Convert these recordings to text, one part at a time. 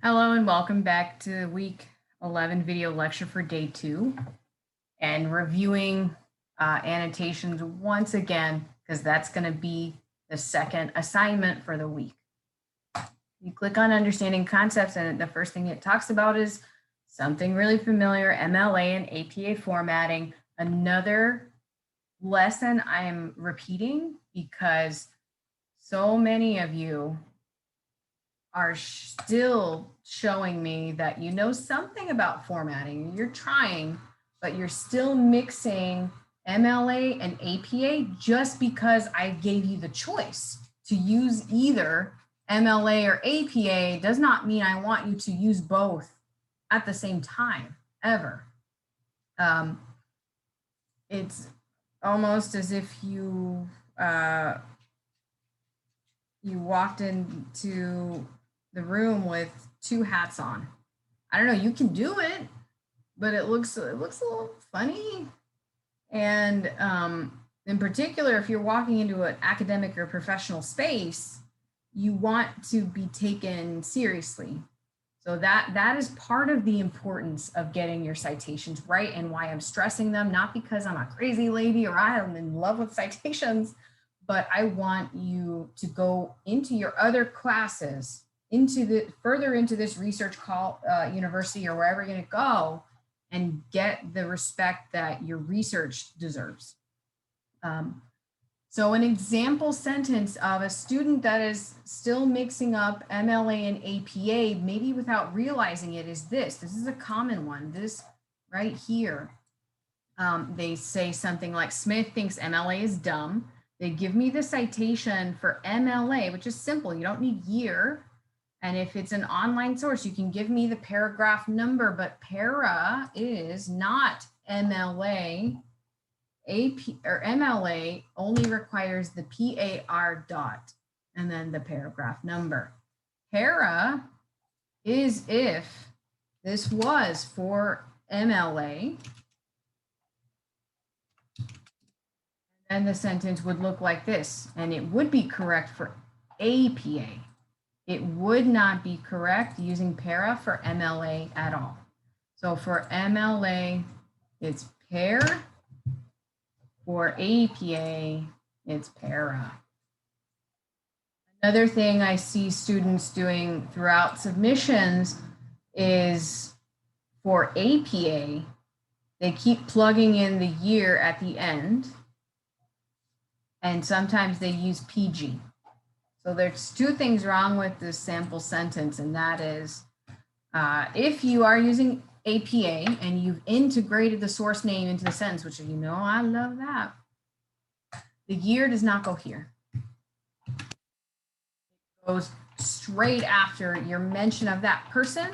Hello and welcome back to week 11 video lecture for day 2 and reviewing annotations once again, because that's going to be the second assignment for the week. You click on understanding concepts and the first thing it talks about is something really familiar, MLA and APA formatting. Another lesson I am repeating because so many of you are still showing me that you know something about formatting. You're trying, but you're still mixing MLA and APA just because I gave you the choice to use either MLA or APA does not mean I want you to use both at the same time, ever. It's almost as if you walked into the room with two hats on. I don't know, you can do it, but it looks a little funny. And in particular, if you're walking into an academic or professional space, you want to be taken seriously. So that is part of the importance of getting your citations right and why I'm stressing them, not because I'm a crazy lady or I'm in love with citations, but I want you to go into your other classes, further into this research university or wherever you're going to go, and get the respect that your research deserves. So an example sentence of a student that is still mixing up MLA and APA, maybe without realizing it, is this. This is a common one, this right here. They say something like, Smith thinks MLA is dumb. They give me the citation for MLA, which is simple. You don't need year. And if it's an online source, you can give me the paragraph number, but para is not MLA. AP or MLA only requires the PAR dot and then the paragraph number. Para is if this was for MLA, and the sentence would look like this, and it would be correct for APA. It would not be correct using para for MLA at all. So for MLA, it's pair. For APA, it's para. Another thing I see students doing throughout submissions is for APA, they keep plugging in the year at the end, and sometimes they use PG. So there's two things wrong with this sample sentence, and that is if you are using APA and you've integrated the source name into the sentence, which you know I love that, the year does not go here. It goes straight after your mention of that person,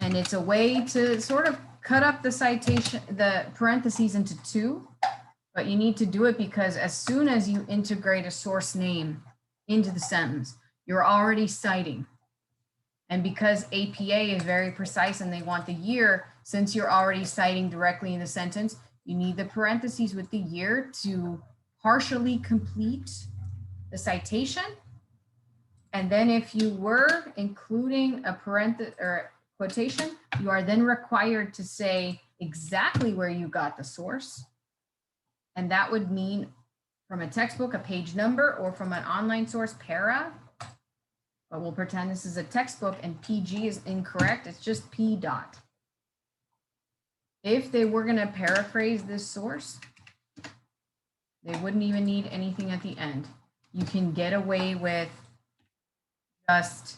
and it's a way to sort of cut up the citation, the parentheses into two, but you need to do it because as soon as you integrate a source name into the sentence, you're already citing. And because APA is very precise and they want the year, since you're already citing directly in the sentence, you need the parentheses with the year to partially complete the citation. And then if you were including a parenthesis or quotation, you are then required to say exactly where you got the source. And that would mean from a textbook, a page number, or from an online source, para. But we'll pretend this is a textbook and PG is incorrect. It's just P dot. If they were going to paraphrase this source, they wouldn't even need anything at the end. You can get away with just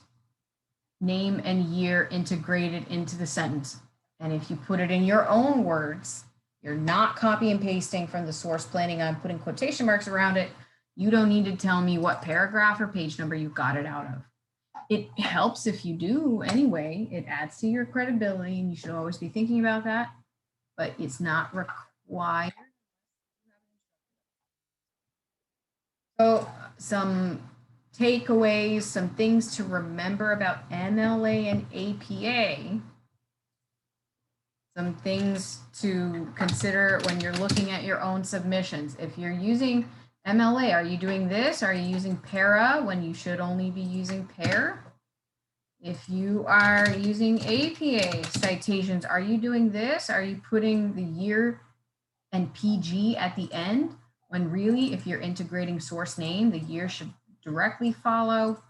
name and year integrated into the sentence. And if you put it in your own words, you're not copy and pasting from the source, planning on putting quotation marks around it. You don't need to tell me what paragraph or page number you got it out of. It helps if you do anyway. It adds to your credibility, and you should always be thinking about that, but it's not required. So some takeaways, some things to remember about MLA and APA, some things to consider when you're looking at your own submissions. If you're using MLA, are you doing this? Are you using para when you should only be using pair? If you are using APA citations, are you doing this? Are you putting the year and PG at the end? When really, if you're integrating source name, the year should directly follow,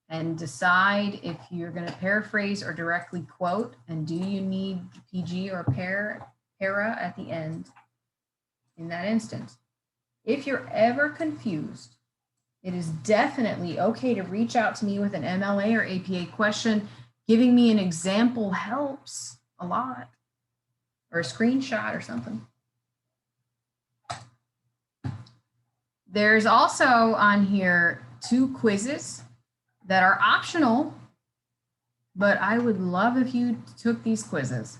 and decide if you're going to paraphrase or directly quote, and do you need PG or para at the end in that instance. If you're ever confused, it is definitely okay to reach out to me with an MLA or APA question. Giving me an example helps a lot, or a screenshot or something. There's also on here 2 quizzes that are optional, but I would love if you took these quizzes.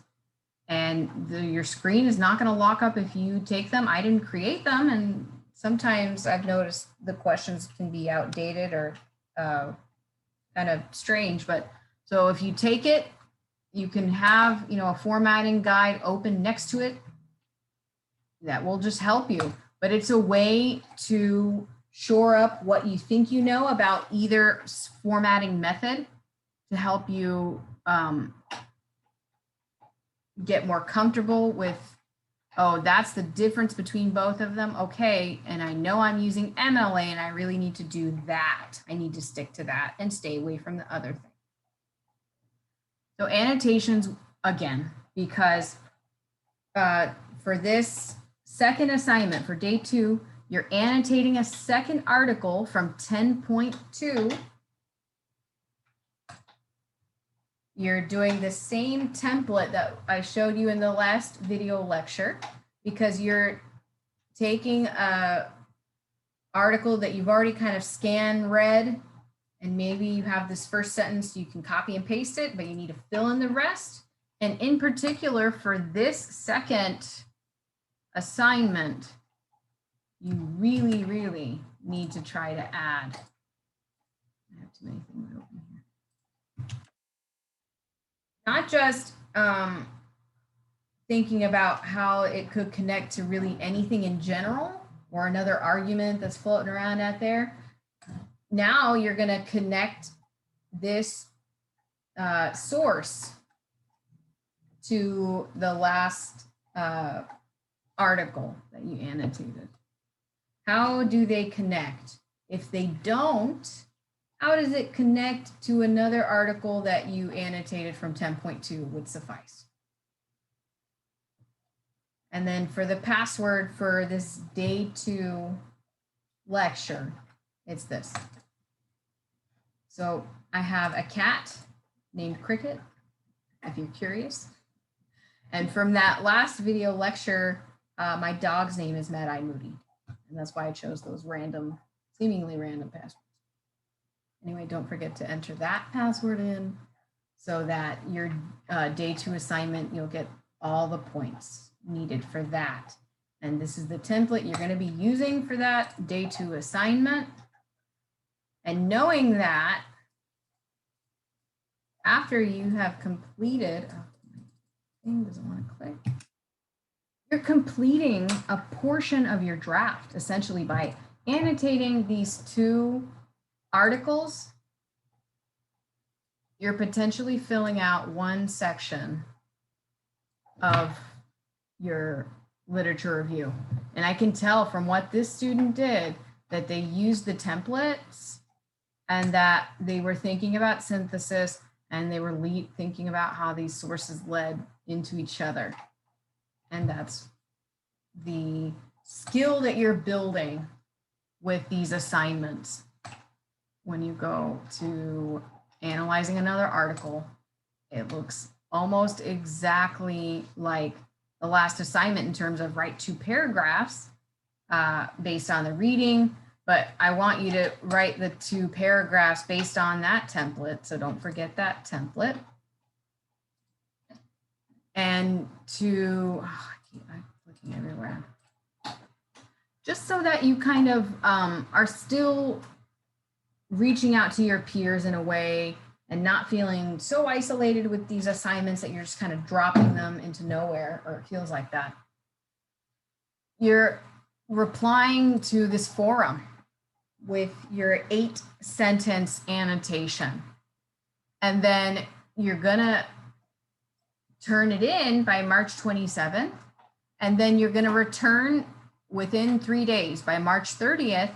And your screen is not going to lock up if you take them. I didn't create them, and sometimes I've noticed the questions can be outdated or kind of strange. But so if you take it, you can have, a formatting guide open next to it. That will just help you. But it's a way to shore up what you think you know about either formatting method to help you get more comfortable with, oh, that's the difference between both of them. Okay, and I know I'm using MLA and I really need to do that. I need to stick to that and stay away from the other thing. So annotations, again, because for this second assignment for day 2, you're annotating a second article from 10.2. You're doing the same template that I showed you in the last video lecture, because you're taking a article that you've already kind of scanned, read, and maybe you have this first sentence, you can copy and paste it, but you need to fill in the rest. And in particular, for this second assignment, you really, really need to try to add. I have too many things open here. Not just thinking about how it could connect to really anything in general or another argument that's floating around out there. Now you're going to connect this source to the last article that you annotated. How do they connect? If they don't, how does it connect to another article that you annotated from 10.2 would suffice? And then for the password for this day 2 lecture, it's this. So I have a cat named Cricket, if you're curious. And from that last video lecture, my dog's name is Mad-Eye Moody. And that's why I chose those random, seemingly random passwords. Anyway, don't forget to enter that password in so that your day 2 assignment, you'll get all the points needed for that. And this is the template you're going to be using for that day 2 assignment. And knowing that after you have completed, oh, my thing doesn't want to click. You're completing a portion of your draft essentially by annotating these 2 articles. You're potentially filling out one section of your literature review. And I can tell from what this student did that they used the templates and that they were thinking about synthesis, and they were thinking about how these sources led into each other. And that's the skill that you're building with these assignments. When you go to analyzing another article, it looks almost exactly like the last assignment in terms of write 2 paragraphs based on the reading, but I want you to write the 2 paragraphs based on that template. So don't forget that template. And to, I'm looking everywhere. Just so that you kind of are still reaching out to your peers in a way and not feeling so isolated with these assignments that you're just kind of dropping them into nowhere, or it feels like that. You're replying to this forum with your 8-sentence annotation. And then you're gonna turn it in by March 27th. And then you're gonna return within 3 days by March 30th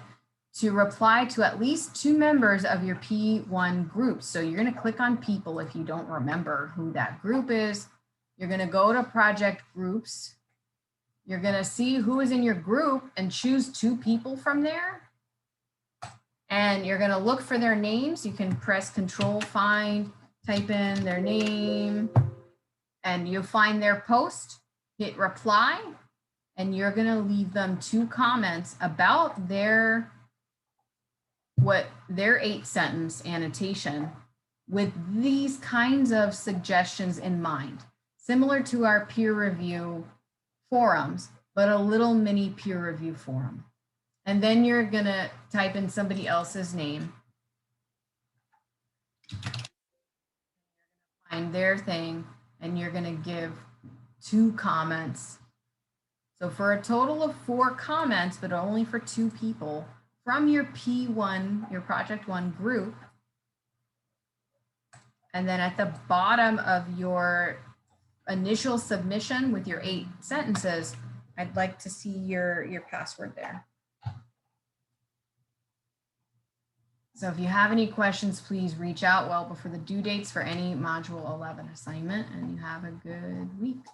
to reply to at least 2 members of your P1 group. So you're gonna click on people if you don't remember who that group is. You're gonna go to project groups. You're gonna see who is in your group and choose 2 people from there. And you're gonna look for their names. You can press Control Find, type in their name, and you'll find their post, hit reply, and you're gonna leave them 2 comments about their 8-sentence annotation with these kinds of suggestions in mind, similar to our peer review forums, but a little mini peer review forum. And then you're gonna type in somebody else's name, find their thing, and you're gonna give 2 comments. So for a total of 4 comments, but only for 2 people from your P1, your Project 1 group. And then at the bottom of your initial submission with your 8 sentences, I'd like to see your password there. So if you have any questions, please reach out well before the due dates for any Module 11 assignment, and you have a good week.